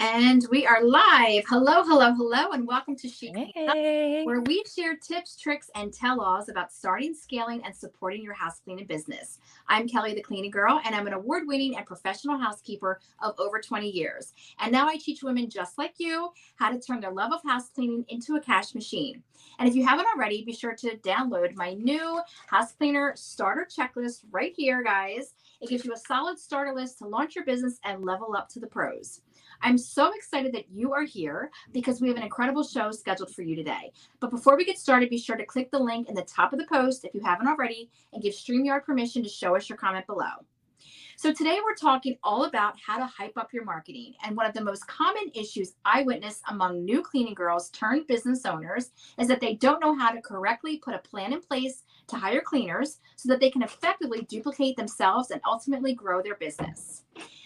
And we are live. Hello, hello, hello, and welcome to She Cleans Up, Hey. where we share tips, tricks, and tell-alls about starting, scaling, and supporting your house cleaning business. I'm Kelly, the cleaning girl, and I'm an award-winning and professional housekeeper of over 20 years. And now I teach women just like you how to turn their love of house cleaning into a cash machine. And if you haven't already, be sure to download my new house cleaner starter checklist right here, guys. It gives you a solid starter list to launch your business and level up to the pros. I'm so excited that you are here because we have an incredible show scheduled for you today. But before we get started, be sure to click the link in the top of the post if you haven't already and give StreamYard permission to show us your comment below. So today we're talking all about how to hype up your marketing. And one of the most common issues I witness among new cleaning girls turned business owners is that they don't know how to correctly put a plan in place to hire cleaners so that they can effectively duplicate themselves and ultimately grow their business.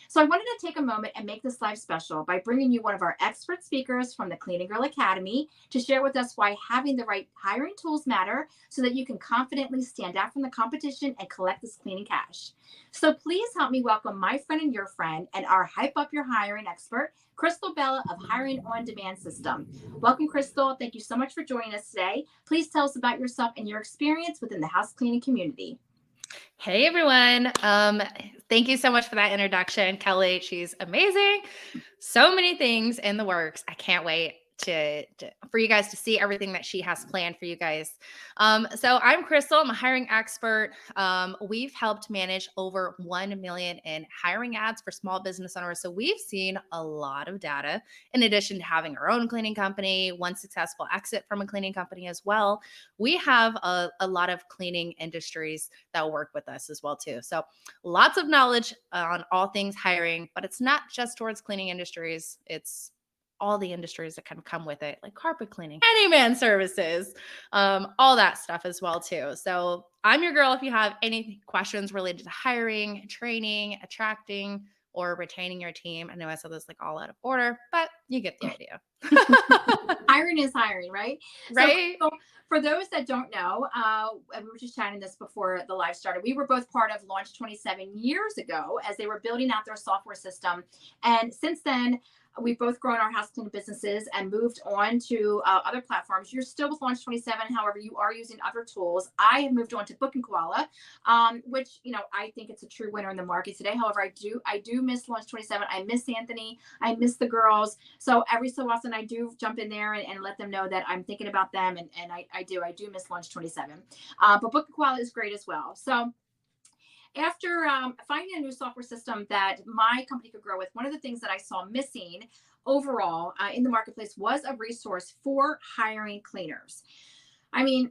So I wanted to take a moment and make this live special by bringing you one of our expert speakers from the Cleaning Girl Academy to share with us why having the right hiring tools matter so that you can confidently stand out from the competition and collect this cleaning cash. So please help me welcome my friend and your friend and our Hype Up Your Hiring expert, Crystal Bella of Hiring on Demand System. Welcome, Crystal. Thank you so much for joining us today. Please tell us about yourself and your experience within the house cleaning community. Hey everyone. Thank you so much for that introduction, Kelly. She's amazing. So many things in the works. I can't wait for you guys to see everything that she has planned for you guys. So I'm Crystal. I'm a hiring expert. We've helped manage over 1 million in hiring ads for small business owners. So we've seen a lot of data in addition to having our own cleaning company, one successful exit from a cleaning company as well. We have a lot of cleaning industries that work with us as well too. So lots of knowledge on all things hiring, but it's not just towards cleaning industries. It's all the industries that kind of come with it, like carpet cleaning, handyman services, all that stuff as well too. So I'm your girl if you have any questions related to hiring, training, attracting, or retaining your team. I know I said this like all out of order, but you get the idea. Hiring is hiring, right? Right? So for those that don't know, and we were just chatting this before the live started. We were both part of Launch 27 years ago as they were building out their software system. And since then, we've both grown our house cleaning businesses and moved on to other platforms. You're still with Launch 27, however, you are using other tools. I have moved on to Book and Koala, which I think it's a true winner in the market today. However, I do miss Launch 27. I miss Anthony. I miss the girls. So every so often I do jump in there and let them know that I'm thinking about them, and I do miss Launch 27. But Book and Koala is great as well. So after finding a new software system that my company could grow with, one of the things that I saw missing overall in the marketplace was a resource for hiring cleaners. I mean,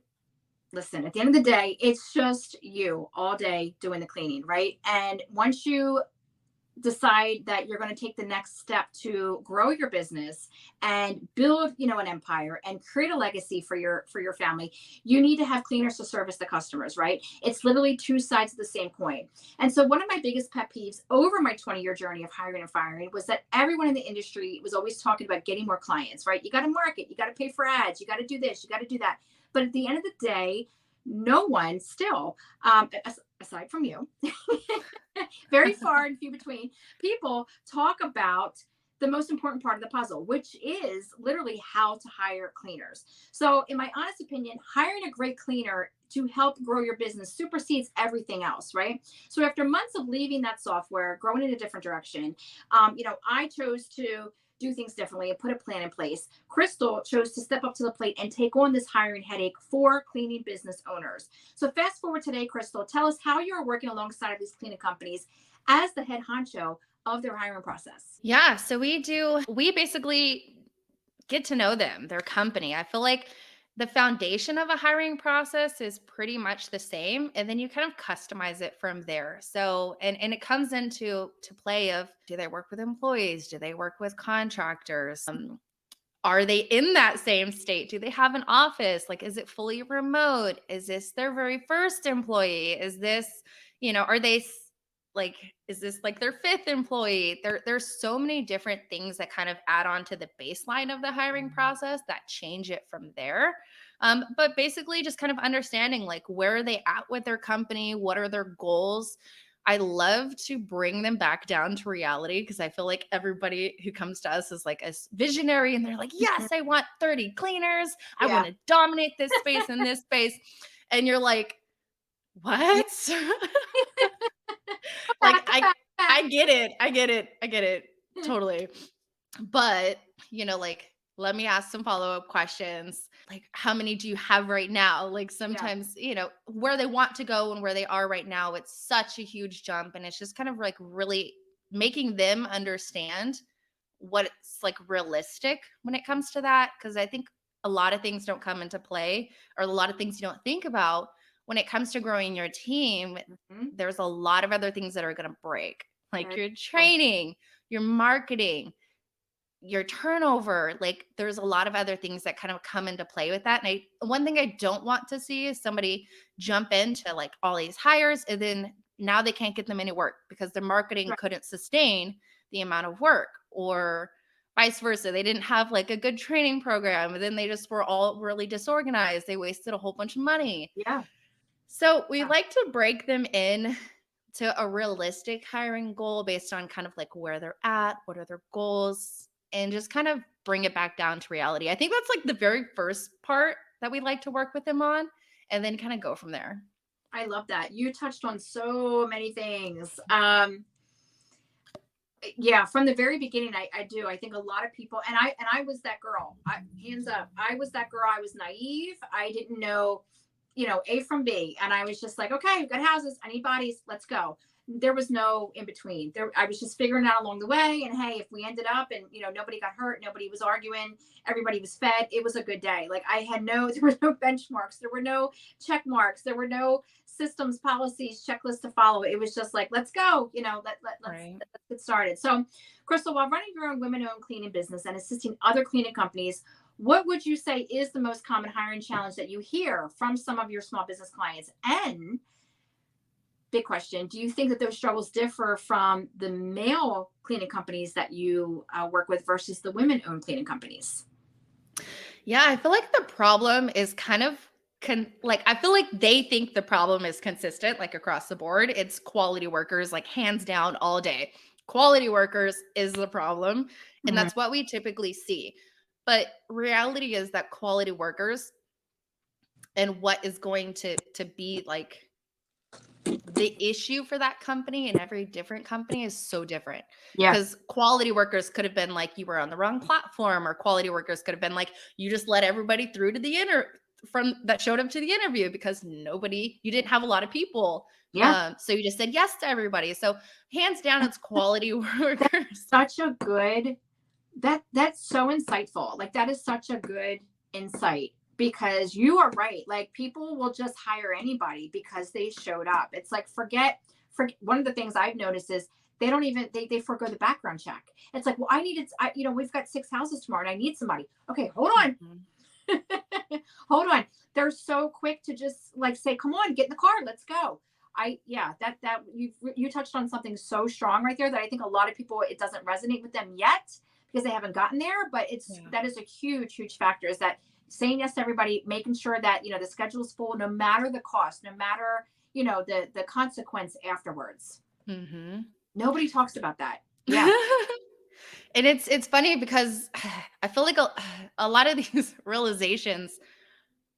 listen, at the end of the day, it's just you all day doing the cleaning, right? And once you decide that you're going to take the next step to grow your business and build an empire and create a legacy for your family, you need to have cleaners to service the customers, right? It's literally two sides of the same coin. And so one of my biggest pet peeves over my 20-year journey of hiring and firing was that everyone in the industry was always talking about getting more clients, right? You got to market, you got to pay for ads, you got to do this, you got to do that. But at the end of the day, no one still, aside from you, very far and few between, people talk about the most important part of the puzzle, which is literally how to hire cleaners. So in my honest opinion, hiring a great cleaner to help grow your business supersedes everything else, right? So after months of leaving that software, growing in a different direction, I chose to do things differently and put a plan in place. Crystal chose to step up to the plate and take on this hiring headache for cleaning business owners. So fast forward today, Crystal, tell us how you're working alongside of these cleaning companies as the head honcho of their hiring process. Yeah. So we basically get to know them, their company. I feel like the foundation of a hiring process is pretty much the same, and then you kind of customize it from there. So and it comes into to play of, do they work with employees? Do they work with contractors? Are they in that same state? Do they have an office? Like, is it fully remote? Is this their very first employee? Is this, are they like, is this like their fifth employee? There's so many different things that kind of add on to the baseline of the hiring process that change it from there. But basically just kind of understanding like, where are they at with their company? What are their goals? I love to bring them back down to reality because I feel like everybody who comes to us is like a visionary and they're like, yes, I want 30 cleaners. I Yeah. want to dominate this space and this space. And you're like, Yeah. what? Like I get it. I get it. I get it. Totally. But, like, let me ask some follow-up questions. Like, how many do you have right now? Like, Yeah. sometimes, where they want to go and where they are right now, it's such a huge jump. And it's just kind of like really making them understand what it's like realistic when it comes to that. Cause I think a lot of things don't come into play, or a lot of things you don't think about when it comes to growing your team. Mhm. There's a lot of other things that are going to break, like Very your cool. training, your marketing, your turnover. Like there's a lot of other things that kind of come into play with that. And one thing I don't want to see is somebody jump into like all these hires and then now they can't get them any work because their marketing Right. couldn't sustain the amount of work, or vice versa. They didn't have like a good training program and then they just were all really disorganized. They wasted a whole bunch of money. Yeah. So we Yeah. like to break them in to a realistic hiring goal based on kind of like where they're at, what are their goals, and just kind of bring it back down to reality. I think that's like the very first part that we like to work with them on, and then kind of go from there. I love that. You touched on so many things. Yeah, from the very beginning, I do. I think a lot of people, and I was that girl. Hands up, I was that girl. I was naive. I didn't know, A from B, and I was just like, okay, we've got houses. I need bodies. Let's go. There was no in between. There, I was just figuring it out along the way. And hey, if we ended up and nobody got hurt, nobody was arguing, everybody was fed. It was a good day. Like there were no benchmarks, there were no check marks, there were no systems, policies, checklists to follow. It was just like, let's go. Right. Let's get started. So, Crystal, while running your own women-owned cleaning business and assisting other cleaning companies, what would you say is the most common hiring challenge that you hear from some of your small business clients? And big question, do you think that those struggles differ from the male cleaning companies that you work with versus the women-owned cleaning companies? Yeah, I feel like the problem is kind of like I feel like they think the problem is consistent like across the board. It's quality workers, like hands down all day. Quality workers is the problem, and Mhm. that's what we typically see. But reality is that quality workers and what is going to be like the issue for that company and every different company is so different, Yeah. because quality workers could have been like you were on the wrong platform, or quality workers could have been like you just let everybody through to the from that showed up to the interview because you didn't have a lot of people, Yeah. so you just said yes to everybody. So hands down it's quality workers. Such a good that's so insightful. Like that is such a good insight, because you are right. Like people will just hire anybody because they showed up. It's like forget one of the things I've noticed is they don't even they forego the background check. It's like, well, we've got 6 houses tomorrow and I need somebody. Okay, hold on. Mhm. Hold on. They're so quick to just like say, come on, get in the car, let's go. Yeah, that you touched on something so strong right there that I think a lot of people, it doesn't resonate with them yet because they haven't gotten there. But Yeah. that is a huge factor, is that saying yes to everybody, making sure that the schedule is full, no matter the cost, no matter the consequence afterwards. Mhm. Nobody talks about that. Yeah. And it's funny because I feel like a lot of these realizations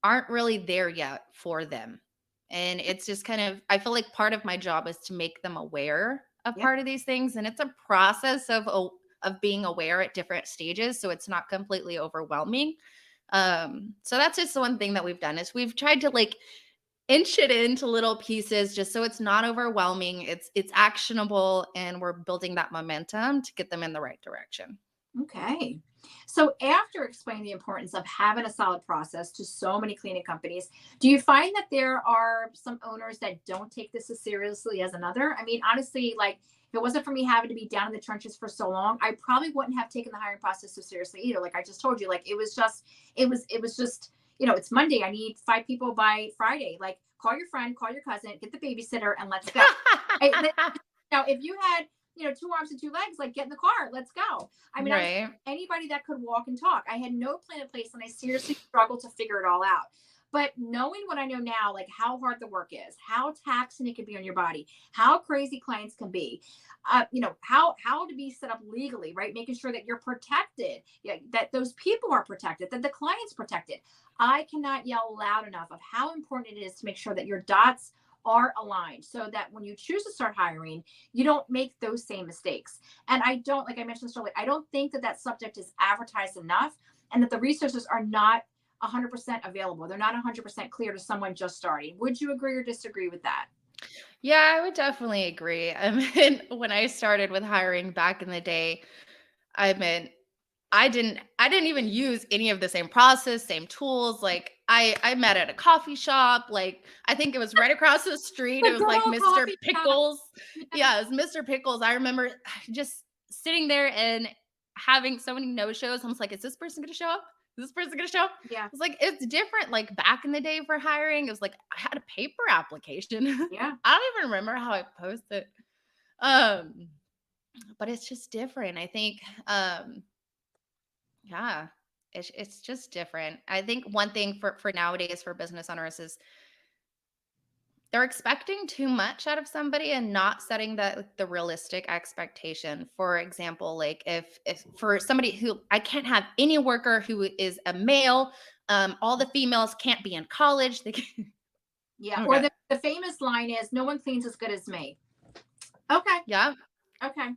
aren't really there yet for them. And it's just kind of, I feel like part of my job is to make them aware of Yeah. part of these things. And it's a process of being aware at different stages. So it's not completely overwhelming. So that's just the one thing that we've done is we've tried to like inch it into little pieces just so it's not overwhelming. It's actionable and we're building that momentum to get them in the right direction. Okay. So after explaining the importance of having a solid process to so many cleaning companies, do you find that there are some owners that don't take this as seriously as another? I mean, honestly, like if it wasn't for me having to be down in the trenches for so long, I probably wouldn't have taken the hiring process so seriously either. Like I just told you, like it was just, it's Monday. I need 5 people by Friday. Like call your friend, call your cousin, get the babysitter, and let's go. Now, if you had, 2 arms and 2 legs, like get in the car, let's go. I mean, I was Right. anybody that could walk and talk. I had no plan in place and I seriously struggled to figure it all out. But knowing what I know now, like how hard the work is, how taxing it can be on your body, how crazy clients can be, how to be set up legally, right? Making sure that you're protected, yeah, that those people are protected, that the client's protected. I cannot yell loud enough of how important it is to make sure that your dots are aligned so that when you choose to start hiring, you don't make those same mistakes. And I don't, like I mentioned earlier, I don't think that that subject is advertised enough and that the resources are not 100% available. They're not 100% clear to someone just starting. Would you agree or disagree with that? Yeah, I would definitely agree. I mean, when I started with hiring back in the day, I mean, I didn't even use any of the same process, same tools. Like I met at a coffee shop. Like I think it was right across the street. The It was good like old Mr. coffee shop. Pickles. Yeah, it was Mr. Pickles. I remember just sitting there and having so many no-shows. I was like, is this person gonna show up? Is this person gonna show up? Yeah. It's like it's different. Like back in the day for hiring, it was like I had a paper application. Yeah. I don't even remember how I posted. Um, but it's just different. I think yeah, it's just different. I think one thing for nowadays for business owners is they're expecting too much out of somebody and not setting the realistic expectation. For example, like if for somebody who I can't have any worker who is a male, all the females can't be in college. They can, Yeah. Or okay, the famous line is, no one cleans as good as me. Okay. yeah, Okay.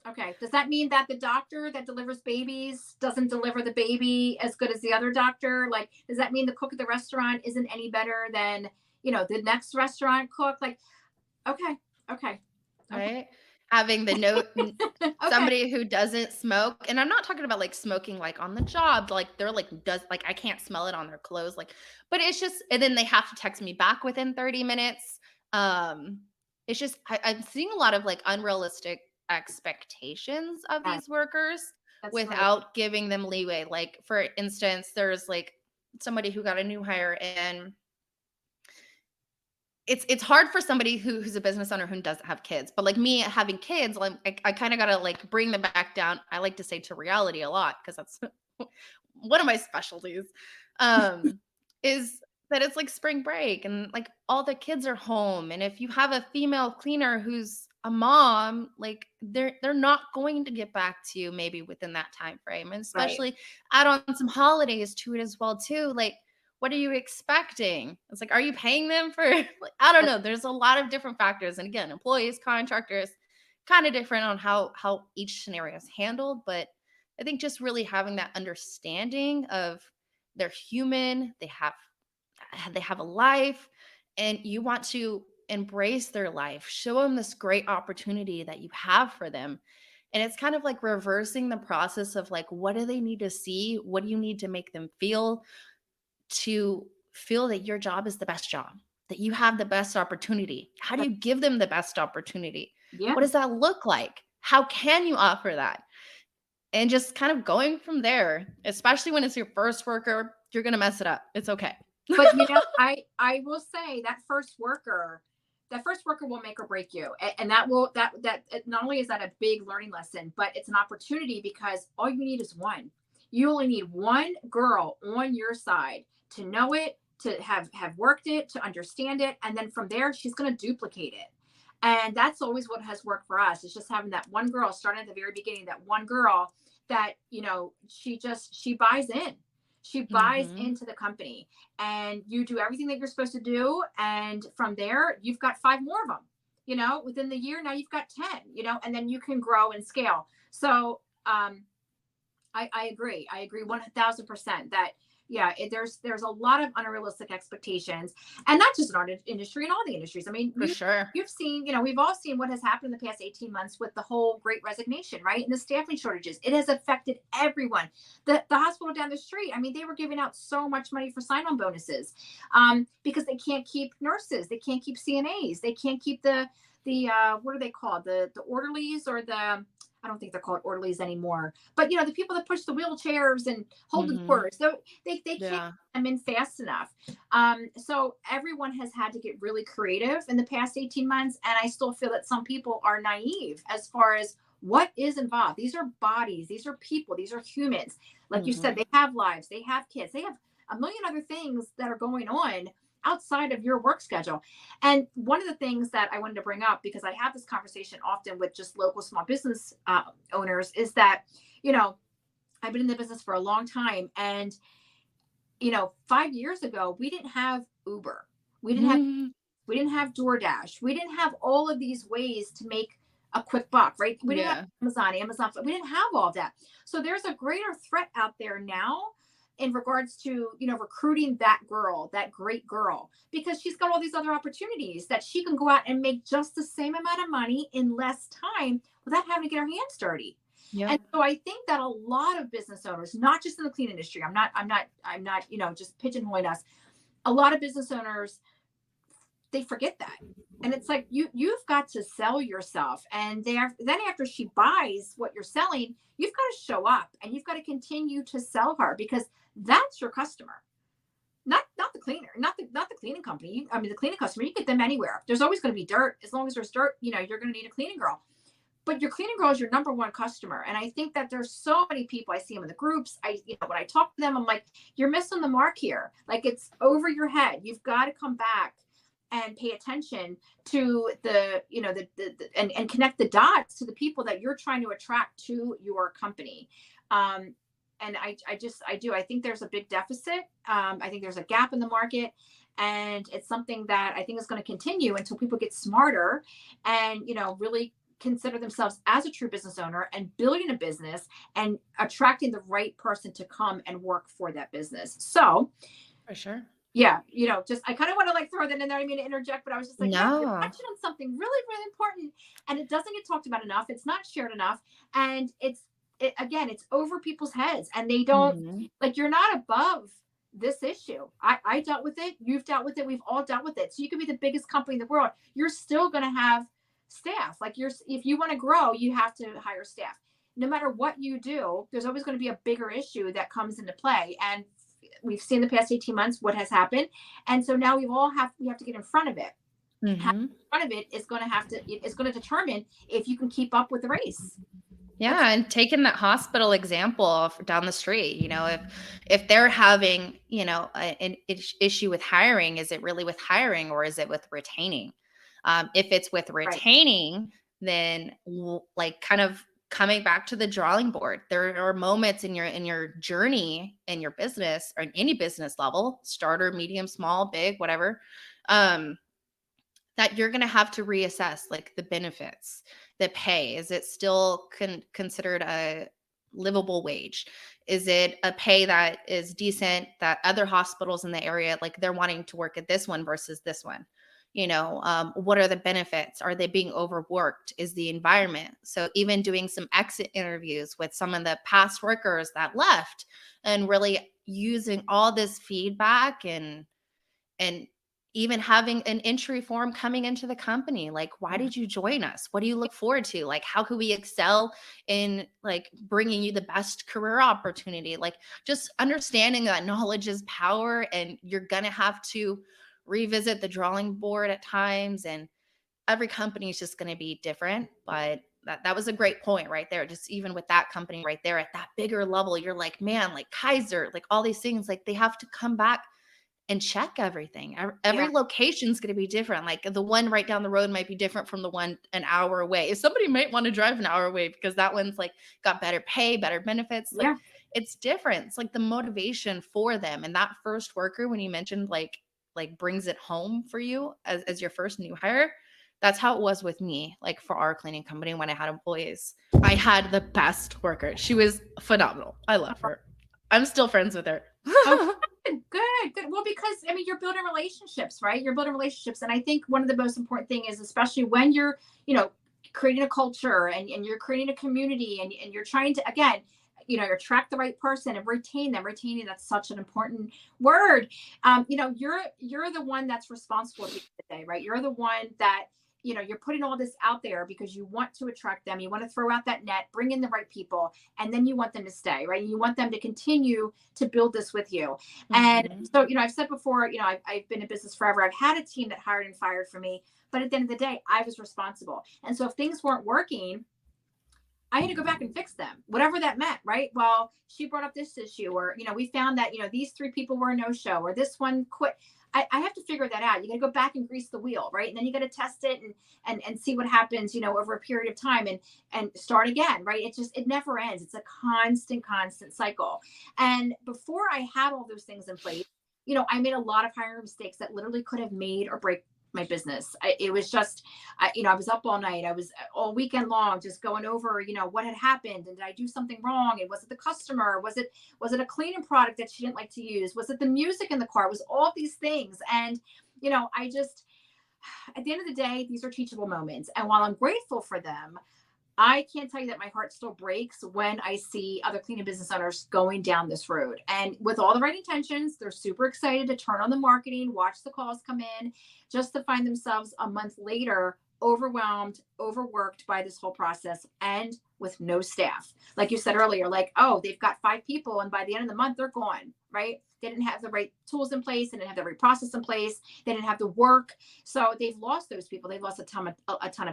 Okay. Does that mean that the doctor that delivers babies doesn't deliver the baby as good as the other doctor? Like, does that mean the cook at the restaurant isn't any better than, the next restaurant cook? Like, okay. Okay. Okay. right. Having the note Okay. somebody who doesn't smoke, and I'm not talking about like smoking like on the job, like they're like does like I can't smell it on their clothes, like, but it's just, and then they have to text me back within 30 minutes. Um, it's just I'm seeing a lot of like unrealistic expectations of Yeah, these workers that's right. without giving them leeway. Like for instance, there's like somebody who got a new hire and it's hard for somebody who's a business owner who doesn't have kids, but like me having kids, like I kind of gotta like bring them back down. I like to say to reality a lot because that's one of my specialties. Um, is that it's like spring break and like all the kids are home, and if you have a female cleaner who's a mom, like they're not going to get back to you maybe within that time frame, and Right. especially add on some holidays to it as well too. Like what are you expecting? It's like, are you paying them for like, I don't know. There's a lot of different factors. And again, employees, contractors, kind of different on how each scenario is handled. But I think just really having that understanding of they're human, they have a life, and you want to embrace their life, show them this great opportunity that you have for them. And it's kind of like reversing the process of like, what do they need to see? What do you need to make them to feel that your job is the best job, that you have the best opportunity? How do you give them the best opportunity? Yeah. What does that look like? How can you offer that? And just kind of going from there, especially when it's your first worker, you're going to mess it up. It's okay. But I will say that first worker will make or break you, and that will that not only is that a big learning lesson, but it's an opportunity because all you need is one. You only need one girl on your side to know it, to have worked it, to understand it, and then from there she's going to duplicate it. And that's always what has worked for us. It's just having that one girl starting at the very beginning, that one girl that she buys in, she buys Mhm. into the company, and you do everything that you're supposed to do, and from there you've got five more of them, within the year. Now you've got 10, and then you can grow and scale. So I agree. I agree 1000% that, yeah, there's a lot of unrealistic expectations, and not just in our industry, in all the industries. I mean, For sure. you've seen, we've all seen what has happened in the past 18 months with the whole great resignation, right? And the staffing shortages. It has affected everyone. The hospital down the street, I mean, they were giving out so much money for sign-on bonuses, because they can't keep nurses, they can't keep CNAs, they can't keep the what are they called? The orderlies, or the, I don't think they're called orderlies anymore, but the people that push the wheelchairs and hold the Mhm. doors. So they can't Yeah. come in fast enough. So everyone has had to get really creative in the past 18 months. And I still feel that some people are naive as far as what is involved. These are bodies, these are people, these are humans. Like you said, Mhm. they have lives, they have kids, they have a million other things that are going on outside of your work schedule. And one of the things that I wanted to bring up, because I have this conversation often with just local small business owners, is that, you know, I've been in the business for a long time. And, you know, 5 years ago, we didn't have Uber. Mhm. We didn't have DoorDash. We didn't have all of these ways to make a quick buck, right? We didn't have Yeah. Amazon. We didn't have all of that. So there's a greater threat out there now in regards to, you know, recruiting that girl, that great girl, because she's got all these other opportunities that she can go out and make just the same amount of money in less time without having to get her hands dirty. Yep. And so I think that a lot of business owners, not just in the clean industry, I'm not, you know, just pigeonholing us. A lot of business owners, they forget that. And it's like you've got to sell yourself. And then after she buys what you're selling, you've got to show up and you've got to continue to sell her, because that's your customer. Not the cleaner, not the cleaning company. I mean, the cleaning customer, you get them anywhere. There's always going to be dirt. As long as there's dirt, you know, you're going to need a cleaning girl. But your cleaning girl is your number one customer. And I think that there's so many people, I see them in the groups. You know, when I talk to them, I'm like, you're missing the mark here. Like, it's over your head. You've got to come back and pay attention to the, you know, and connect the dots to the people that you're trying to attract to your company. And I think there's a big deficit. I think there's a gap in the market, and it's something that I think is going to continue until people get smarter and, you know, really consider themselves as a true business owner and building a business and attracting the right person to come and work for that business. So For sure. yeah, you know, just I kind of want to like throw that in there. I mean to interject, but I was just like, yeah, you're No. touching on something really, really important, and it doesn't get talked about enough. It's not shared enough, and again, it's over people's heads, and they don't, Mhm. like, you're not above this issue. I dealt with it. You've dealt with it. We've all dealt with it. So you could be the biggest company in the world. You're still going to have staff. Like, if you want to grow, you have to hire staff. No matter what you do, there's always going to be a bigger issue that comes into play. And we've seen the past 18 months what has happened. And so now we have to get in front of it. How Mhm. in front of it is going to it's going to determine if you can keep up with the race. That's Yeah, and taking that hospital example down the street, you know, if they're having, you know, an issue with hiring, is it really with hiring or is it with retaining? If it's with right. retaining, then like kind of coming back to the drawing board. There are moments in your journey in your business or in any business level, starter, medium, small, big, whatever. Um, that you're going to have to reassess like the benefits, the pay. Is it still considered a livable wage? Is it a pay that is decent that other hospitals in the area, like they're wanting to work at this one versus this one? You know, what are the benefits? Are they being overworked? Is the environment? So even doing some exit interviews with some of the past workers that left and really using all this feedback and even having an entry form coming into the company, like, why Yeah. did you join us? What do you look forward to? Like, how could we excel in like bringing you the best career opportunity? Like, just understanding that knowledge is power, and you're gonna have to revisit the drawing board at times, and every company is just going to be different. But that was a great point right there. Just even with that company right there at that bigger level, you're like, man, like Kaiser, like all these things, like they have to come back and check everything. Every Yeah. location is going to be different. Like the one right down the road might be different from the one an hour away. If somebody might want to drive an hour away because that one's like got better pay, better benefits, like Yeah. it's different. It's like the motivation for them. And that first worker, when you mentioned like brings it home for you as your first new hire, that's how it was with me. Like for our cleaning company when I had employees, I had the best worker. She was phenomenal. I love her. I'm still friends with her. Oh, good. Well, because I mean, you're building relationships, right? You're building relationships. And I think one of the most important thing is, especially when you're, you know, creating a culture and you're creating a community and you're trying to, again, you know, attract the right person and retain them. Retaining, that's such an important word. You know, you're the one that's responsible at the end of the day, right? You're the one that, you know, you're putting all this out there because you want to attract them. You want to throw out that net, bring in the right people, and then you want them to stay, right? You want them to continue to build this with you. And Mhm. so, you know, I've said before, you know, I've been in business forever. I've had a team that hired and fired for me, but at the end of the day, I was responsible. And so if things weren't working, I had to go back and fix them, whatever that meant, right? Well, she brought up this issue, or, we found that, these three people were a no show, or this one quit. I have to figure that out. You got to go back and grease the wheel, right? And then you got to test it and see what happens, over a period of time and start again, right? It never ends. It's a constant cycle. And before I had all those things in place, I made a lot of hiring mistakes that literally could have made or break my business. It was just, I was up all night. I was all weekend long, just going over, what had happened, and did I do something wrong? And was it the customer? Was it a cleaning product that she didn't like to use? Was it the music in the car? It was all these things. And, I just, at the end of the day, these are teachable moments. And while I'm grateful for them, I can't tell you that my heart still breaks when I see other cleaning business owners going down this road. And with all the right intentions, they're super excited to turn on the marketing, watch the calls come in, just to find themselves a month later overwhelmed, overworked by this whole process, and with no staff. Like you said earlier, like, oh, they've got 5 people, and by the end of the month, they're gone, right? They didn't have the right tools in place, they didn't have the right process in place, they didn't have the work. So they've lost those people. They've lost a ton of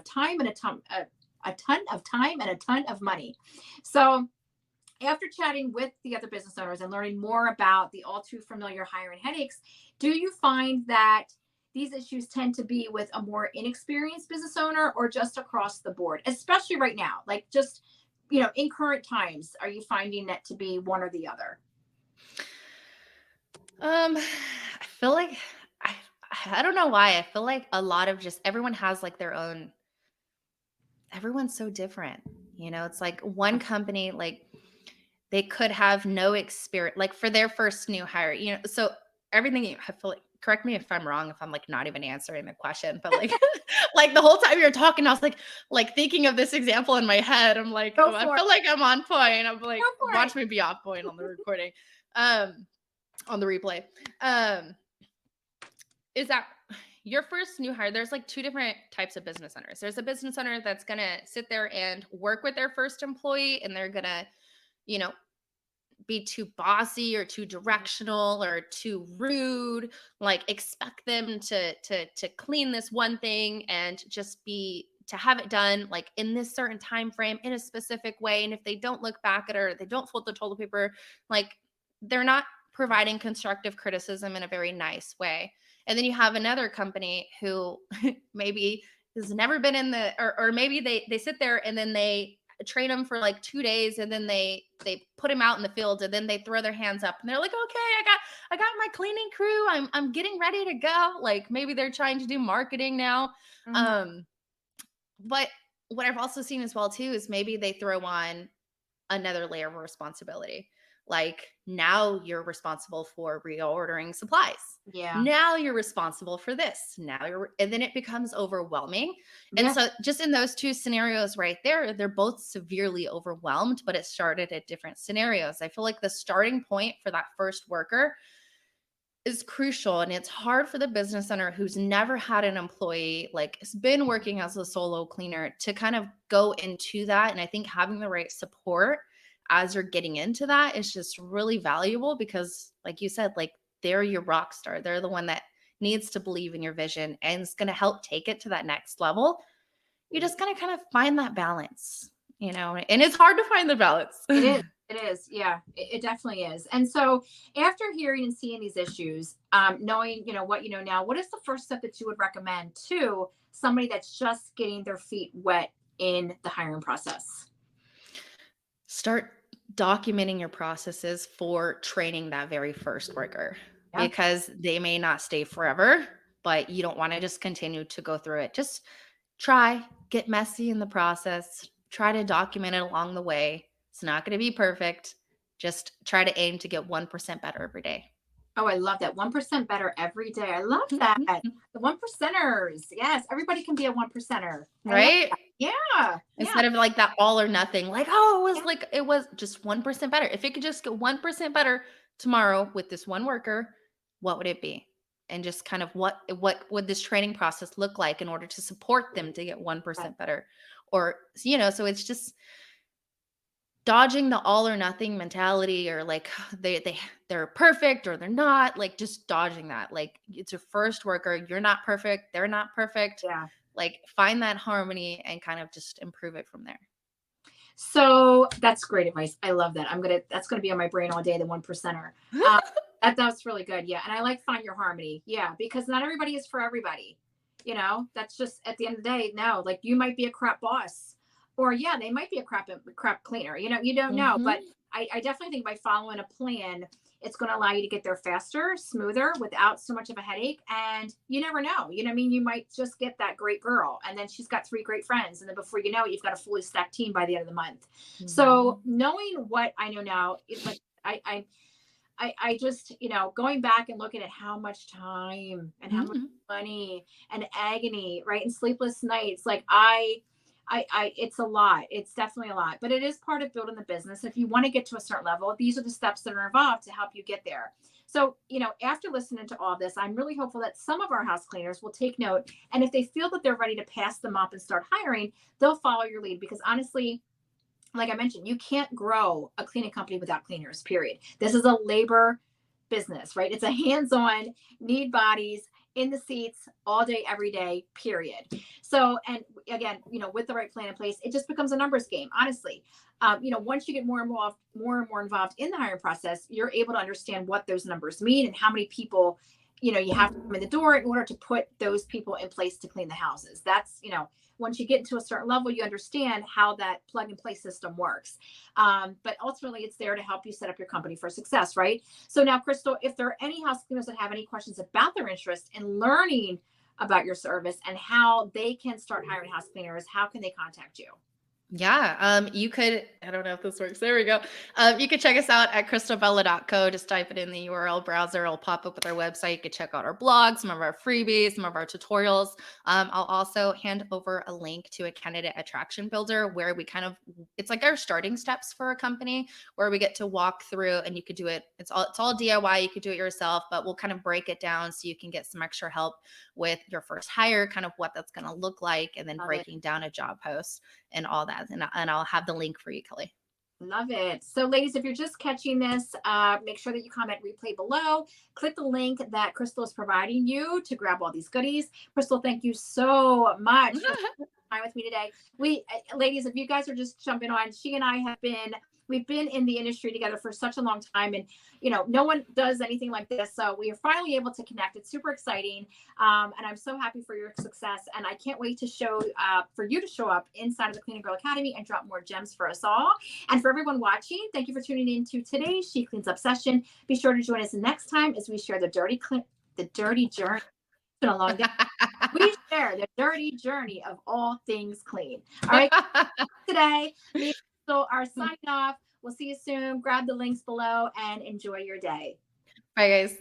time and a ton of time and a ton of money. So after chatting with the other business owners and learning more about the all too familiar hiring headaches, do you find that these issues tend to be with a more inexperienced business owner, or just across the board, especially right now, like just, in current times, are you finding that to be one or the other? I feel like I I don't know why. I feel like a lot of just everyone has like their own, everyone's so different. It's like one company, like they could have no experience, like for their first new hire, so everything I feel like, correct me if I'm wrong, if I'm like not even answering the question, but like, like the whole time you're talking, I was like thinking of this example in my head. I'm like, Go oh, I for it. feel like I'm on point. I'm like, Go for it. watch me be off point on the recording, on the replay. Um, is that your first new hire? There's like two different types of business owners. There's a business owner that's gonna sit there and work with their first employee, and they're gonna, you know, be too bossy or too directional or too rude, like expect them to clean this one thing and just be to have it done like in this certain time frame in a specific way. And if they don't look back at it, or they don't fold the toilet paper, like they're not providing constructive criticism in a very nice way. And then you have another company who maybe has never been in the, or maybe they sit there and then they train them for like 2 days, and then they put them out in the field, and then they throw their hands up and they're like, okay, I got my cleaning crew, I'm getting ready to go. Like maybe they're trying to do marketing now. Mhm. But what I've also seen as well too is maybe they throw on another layer of responsibility. Like now you're responsible for reordering supplies. Yeah. Now you're responsible for this. And then it becomes overwhelming. And Yeah. so just in those two scenarios right there, they're both severely overwhelmed, but it started at different scenarios. I feel like the starting point for that first worker is crucial, and it's hard for the business owner who's never had an employee, like has been working as a solo cleaner, to kind of go into that. And I think having the right support as you're getting into that is just really valuable, because like you said, like they're your rock star, they're the one that needs to believe in your vision and it's going to help take it to that next level. You just gotta kind of find that balance, and it's hard to find the balance. It is. It is. Yeah, it definitely is. And so, after hearing and seeing these issues, knowing what you know now, what is the first step that you would recommend to somebody that's just getting their feet wet in the hiring process? Start documenting your processes for training that very first worker, Yeah. because they may not stay forever, but you don't want to just continue to go through it. Just try, get messy in the process, try to document it along the way. It's not going to be perfect. Just try to aim to get 1% better every day. Oh, I love that. 1% better every day. I love that. The 1%ers. Yes, everybody can be a 1%er. I love Right? that. Yeah. Instead of like that all or nothing, like, oh, Yeah. it was just 1% better. If it could just get 1% better tomorrow with this one worker, what would it be? And just kind of what would this training process look like in order to support them to get 1% better? Or, so it's just dodging the all or nothing mentality, or like they're perfect or they're not, like just dodging that. Like it's your first worker, you're not perfect, they're not perfect. Yeah. Like find that harmony and kind of just improve it from there. So that's great advice. I love that. That's gonna be on my brain all day. The one percenter. Um, that's really good. Yeah, and I like find your harmony. Yeah, because not everybody is for everybody. That's just at the end of the day. No, like you might be a crap boss, or yeah, they might be a crap cleaner. You don't know. Mhm. But I definitely think by following a plan, it's going to allow you to get there faster, smoother, without so much of a headache. And you never know. You know what I mean? You might just get that great girl, and then she's got 3 great friends. And then before you know it, you've got a fully stacked team by the end of the month. So Mhm. knowing what I know now, it's like I just, going back and looking at how much time and how much Mhm. money and agony, right? And sleepless nights, like it's a lot. It's definitely a lot, but it is part of building the business. If you want to get to a certain level, these are the steps that are involved to help you get there. So, after listening to all this, I'm really hopeful that some of our house cleaners will take note. And if they feel that they're ready to pass them up and start hiring, they'll follow your lead, because honestly, like I mentioned, you can't grow a cleaning company without cleaners, period. This is a labor business, right? It's a hands on, need bodies in the seats all day, every day, period. So, and again, with the right plan in place, it just becomes a numbers game, honestly. Once you get more and more involved in the hiring process, you're able to understand what those numbers mean and how many people, you have to come in the door in order to put those people in place to clean the houses. That's, once you get into a certain level, you understand how that plug and play system works. But ultimately, it's there to help you set up your company for success, right? So now, Crystal, if there are any house cleaners that have any questions about their interest in learning about your service and how they can start hiring house cleaners, how can they contact you? Yeah, you could, I don't know if this works. There we go. You could check us out at crystalbella.co. Just type it in the URL browser. It'll pop up with our website. You could check out our blog, some of our freebies, some of our tutorials. I'll also hand over a link to a candidate attraction builder where it's like our starting steps for a company where we get to walk through, and you could do it. It's all DIY. You could do it yourself, but we'll kind of break it down so you can get some extra help with your first hire, kind of what that's going to look like, and then Love it. breaking down a job post and all that. And I'll have the link for you, Kelly. Love it. So, ladies, if you're just catching this, make sure that you comment replay below. Click the link that Crystal is providing you to grab all these goodies. Crystal, thank you so much for time with me today. Ladies, if you guys are just jumping on, she and I we've been in the industry together for such a long time, and no one does anything like this. So we are finally able to connect. It's super exciting, and I'm so happy for your success. And I can't wait to for you to show up inside of the Cleaning Girl Academy and drop more gems for us all. And for everyone watching, thank you for tuning in to today's She Cleans Up session. Be sure to join us next time as we share the dirty journey. It's been a long day. We share the dirty journey of all things clean. All right, today, me and Crystal are signing off. We'll see you soon. Grab the links below and enjoy your day. Bye, guys.